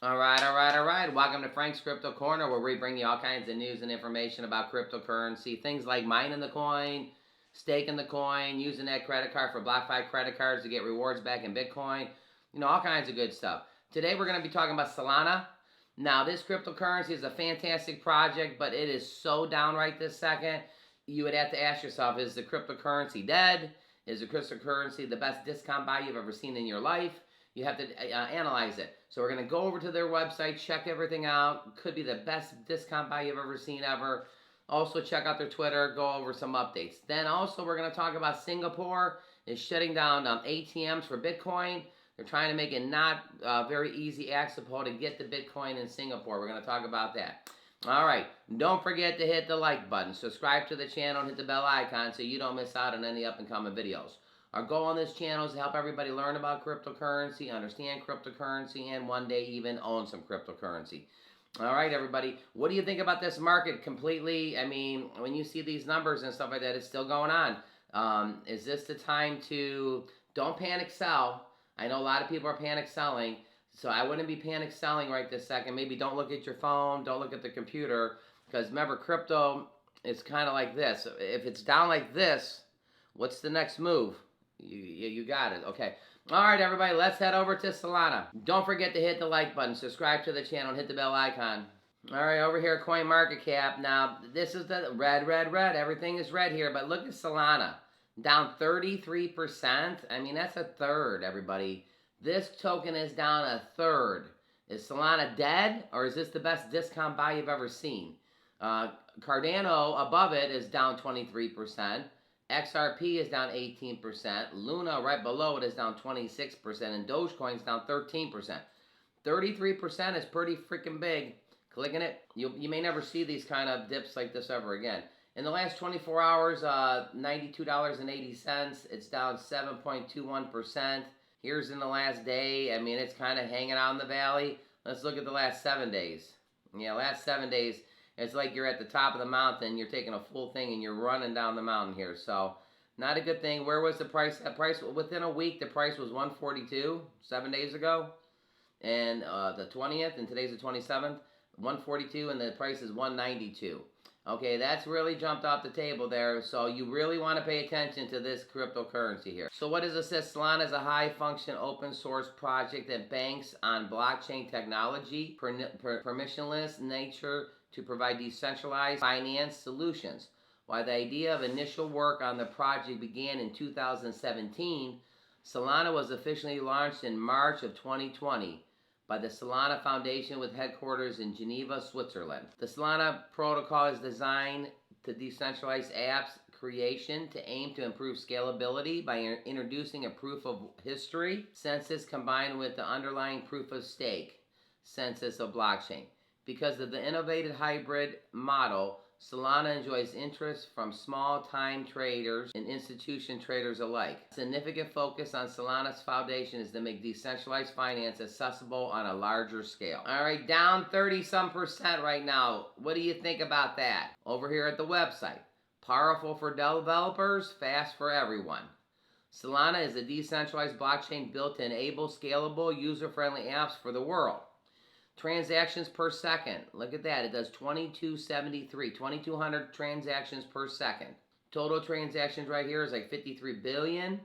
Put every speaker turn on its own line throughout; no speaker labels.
All right. Welcome to Frank's Crypto Corner, where we bring you all kinds of news and information about cryptocurrency. Things like mining the coin, staking the coin, using that credit card for BlockFi credit cards to get rewards back in Bitcoin. All kinds of good stuff. Today we're going to be talking about Solana. Now, this cryptocurrency is a fantastic project, but it is so down right this second. You would have to ask yourself, is the cryptocurrency dead? Is the cryptocurrency the best discount buy you've ever seen in your life? You have to analyze it. So we're going to go over to their website, check everything out. Could be the best discount buy you've ever seen ever. Also check out their Twitter, go over some updates. Then also we're going to talk about Singapore is shutting down ATMs for Bitcoin. They're trying to make it not very easy accessible to get the Bitcoin in Singapore. We're going to talk about that. All right, don't forget to hit the like button, subscribe to the channel, and hit the bell icon so you don't miss out on any up-and-coming videos. Our goal on this channel is to help everybody learn about cryptocurrency, understand cryptocurrency, and one day even own some cryptocurrency. All right, everybody. What do you think about this market completely? I mean, when you see these numbers and stuff like that, it's still going on. Is this the time to... Don't panic sell. I know a lot of people are panic selling, so I wouldn't be panic selling right this second. Maybe don't look at your phone, don't look at the computer, because remember, crypto is kind of like this. If it's down like this, what's the next move? You got it. Okay. All right, everybody, let's head over to Solana. Don't forget to hit the like button, subscribe to the channel, and hit the bell icon. All right, over here, CoinMarketCap. Now, this is the red. Everything is red here, but look at Solana. Down 33%. I mean, that's a third, everybody. This token is down a third. Is Solana dead, or is this the best discount buy you've ever seen? Cardano, above it, is down 23%. XRP is down 18%. Luna, right below it, is down 26%. And Dogecoin is down 13%. 33% is pretty freaking big. Clicking it, you may never see these kind of dips like this ever again. In the last 24 hours, $92.80. It's down 7.21%. Here's in the last day. I mean, it's kind of hanging out in the valley. Let's look at the last 7 days. Yeah, last 7 days. It's like you're at the top of the mountain, you're taking a full thing, and you're running down the mountain here. So, not a good thing. Where was the price? That price, within a week, the price was $142, 7 days ago. And the 20th, and today's the 27th, $142, and the price is $192. Okay, that's really jumped off the table there. So, you really want to pay attention to this cryptocurrency here. So, what does it say? Solana is a high-function open-source project that banks on blockchain technology, permissionless nature, to provide decentralized finance solutions. While the idea of initial work on the project began in 2017, Solana was officially launched in March of 2020 by the Solana Foundation with headquarters in Geneva, Switzerland. The Solana protocol is designed to decentralize apps creation to aim to improve scalability by introducing a proof of history census combined with the underlying proof of stake census of blockchain. Because of the innovative hybrid model, Solana enjoys interest from small-time traders and institution traders alike. A significant focus on Solana's foundation is to make decentralized finance accessible on a larger scale. All right, down 30-some% right now. What do you think about that? Over here at the website. Powerful for developers, fast for everyone. Solana is a decentralized blockchain built to enable scalable, user-friendly apps for the world. Transactions per second. Look at that. It does 2273. 2,200 transactions per second. Total transactions right here is like 53 billion.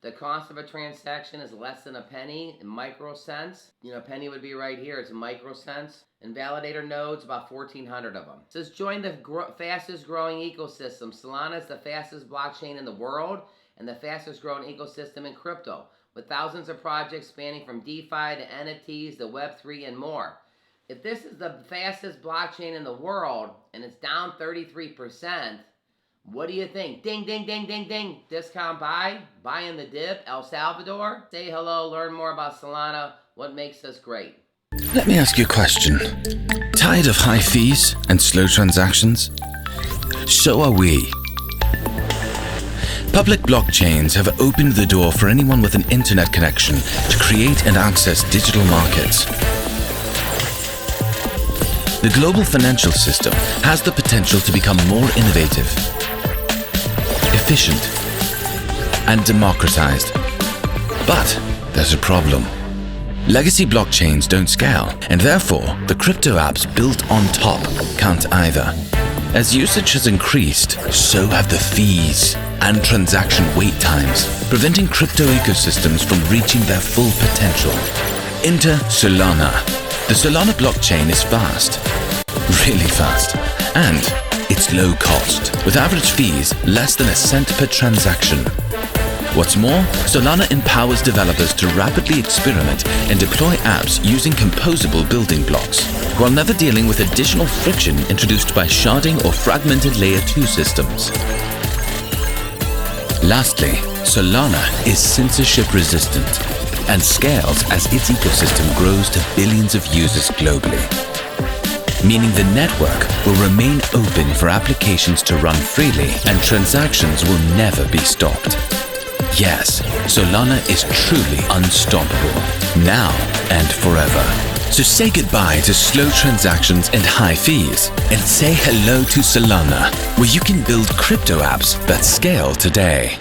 The cost of a transaction is less than a penny in microcents. A penny would be right here. It's microcents. And validator nodes, about 1,400 of them. It says join the fastest growing ecosystem. Solana is the fastest blockchain in the world and the fastest growing ecosystem in crypto, with thousands of projects spanning from DeFi to NFTs to Web3 and more. If this is the fastest blockchain in the world and it's down 33%, what do you think? Ding, ding, ding, ding, ding. Discount buy, buy in the dip, El Salvador. Say hello, learn more about Solana, what makes us great.
Let me ask you a question. Tired of high fees and slow transactions? So are we. Public blockchains have opened the door for anyone with an internet connection to create and access digital markets. The global financial system has the potential to become more innovative, efficient, and democratized. But there's a problem. Legacy blockchains don't scale, and therefore the crypto apps built on top can't either. As usage has increased, so have the fees and transaction wait times, preventing crypto ecosystems from reaching their full potential. Enter Solana. The Solana blockchain is fast, really fast, and it's low cost, with average fees less than a cent per transaction. What's more, Solana empowers developers to rapidly experiment and deploy apps using composable building blocks, while never dealing with additional friction introduced by sharding or fragmented Layer 2 systems. Lastly, Solana is censorship resistant and scales as its ecosystem grows to billions of users globally, meaning the network will remain open for applications to run freely and transactions will never be stopped. Yes, Solana is truly unstoppable, now and forever. So say goodbye to slow transactions and high fees, and say hello to Solana, where you can build crypto apps that scale today.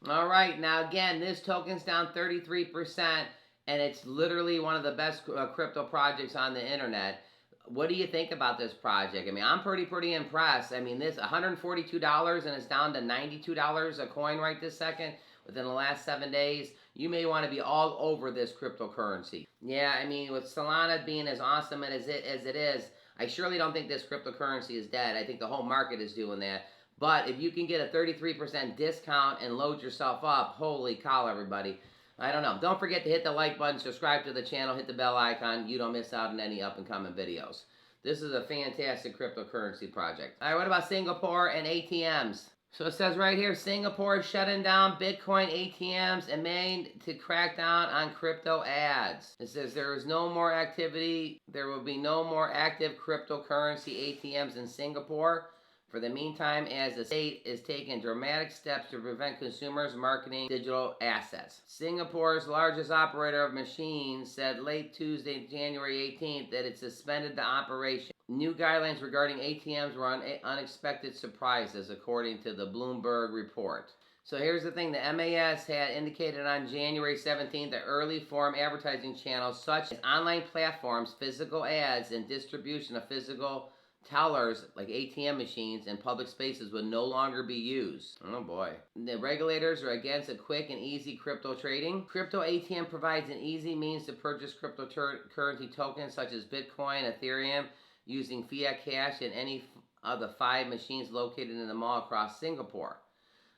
All right, now again, this token's down 33%, and it's literally one of the best crypto projects on the internet. What do you think about this project? I mean, I'm pretty impressed. I mean, this $142 and it's down to $92 a coin right this second within the last 7 days. You may want to be all over this cryptocurrency. Yeah, I mean, with Solana being as awesome as it is, I surely don't think this cryptocurrency is dead. I think the whole market is doing that. But if you can get a 33% discount and load yourself up, holy cow, everybody. I don't know. Don't forget to hit the like button, subscribe to the channel, hit the bell icon. You don't miss out on any up-and-coming videos. This is a fantastic cryptocurrency project. All right, what about Singapore and ATMs? So it says right here, Singapore is shutting down Bitcoin ATMs and made to crack down on crypto ads. It says there is no more activity. There will be no more active cryptocurrency ATMs in Singapore. For the meantime, as the state is taking dramatic steps to prevent consumers marketing digital assets. Singapore's largest operator of machines said late Tuesday, January 18th, that it suspended the operation. New guidelines regarding ATMs were unexpected surprises, according to the Bloomberg report. So here's the thing, the MAS had indicated on January 17th that early form advertising channels such as online platforms, physical ads, and distribution of physical tellers like ATM machines and public spaces would no longer be used. Oh boy. The regulators are against a quick and easy crypto trading. Crypto ATM provides an easy means to purchase cryptocurrency tokens such as Bitcoin, Ethereum, using fiat cash in any of the 5 machines located in the mall across Singapore.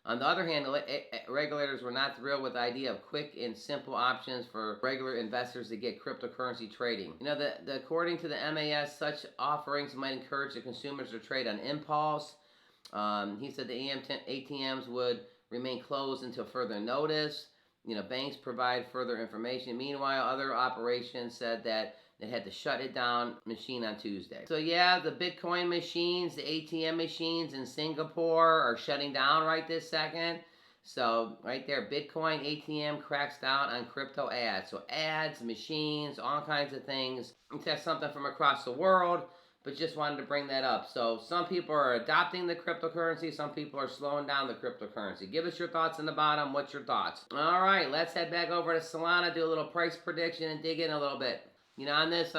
On the other hand, regulators were not thrilled with the idea of quick and simple options for regular investors to get cryptocurrency trading. You know, according to the MAS, such offerings might encourage the consumers to trade on impulse. He said the ATMs would remain closed until further notice. You know, banks provide further information. Meanwhile, other operations said that they had to shut it down machine on Tuesday. So yeah, the Bitcoin machines, the ATM machines in Singapore are shutting down right this second. So right there, Bitcoin ATM cracks down on crypto ads. So ads, machines, all kinds of things. That's something from across the world, but just wanted to bring that up. So some people are adopting the cryptocurrency. Some people are slowing down the cryptocurrency. Give us your thoughts in the bottom. What's your thoughts? All right, let's head back over to Solana, do a little price prediction and dig in a little bit. You know, on this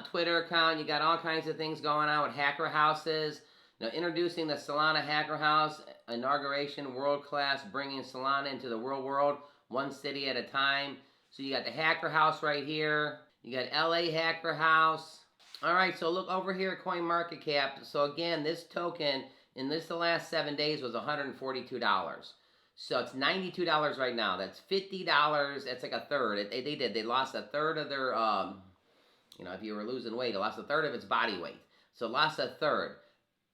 Twitter account, you got all kinds of things going on with hacker houses. You know, introducing the Solana Hacker House inauguration, world class, bringing Solana into the real world, one city at a time. So you got the Hacker House right here. You got LA Hacker House. All right, so look over here at CoinMarketCap. So again, this token in the last 7 days was $142. So it's $92 right now. That's $50. That's like a third. They lost a third of their you know, if you were losing weight, it lost a third of its body weight. So it lost a third.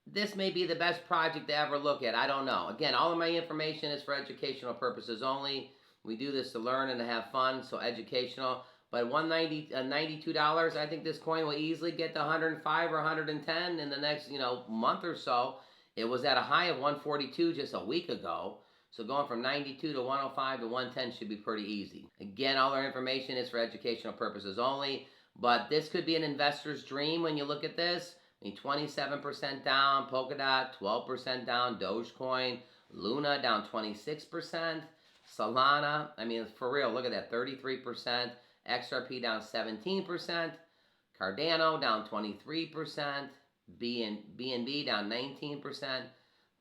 This may be the best project to ever look at. I don't know. Again, all of my information is for educational purposes only. We do this to learn and to have fun, so educational. But $92, I think this coin will easily get to 105 or 110 in the next, month or so. It was at a high of 142 just a week ago. So going from 92 to 105 to 110 should be pretty easy. Again, all our information is for educational purposes only. But this could be an investor's dream when you look at this. I mean, 27% down, Polkadot 12% down, Dogecoin, Luna down 26%, Solana, I mean, for real, look at that, 33%, XRP down 17%, Cardano down 23%, BNB down 19%,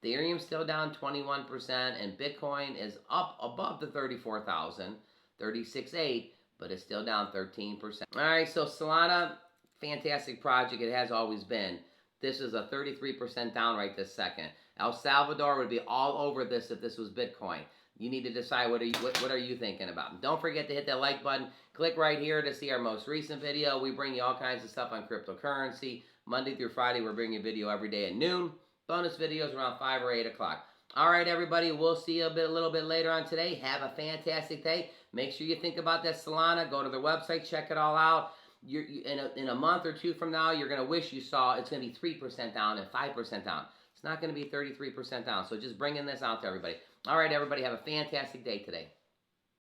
Ethereum still down 21%, and Bitcoin is up above the 34,000, 36.8, but it's still down 13%. All right, so Solana, fantastic project. It has always been. This is a 33% down right this second. El Salvador would be all over this if this was Bitcoin. You need to decide what are you thinking about. Don't forget to hit that like button. Click right here to see our most recent video. We bring you all kinds of stuff on cryptocurrency. Monday through Friday, we're bringing a video every day at noon. Bonus videos around 5 or 8 o'clock. All right, everybody. We'll see you a little bit later on today. Have a fantastic day. Make sure you think about that Solana. Go to their website. Check it all out. In a month or two from now, you're going to wish you saw it's going to be 3% down and 5% down. It's not going to be 33% down. So just bringing this out to everybody. All right, everybody. Have a fantastic day today.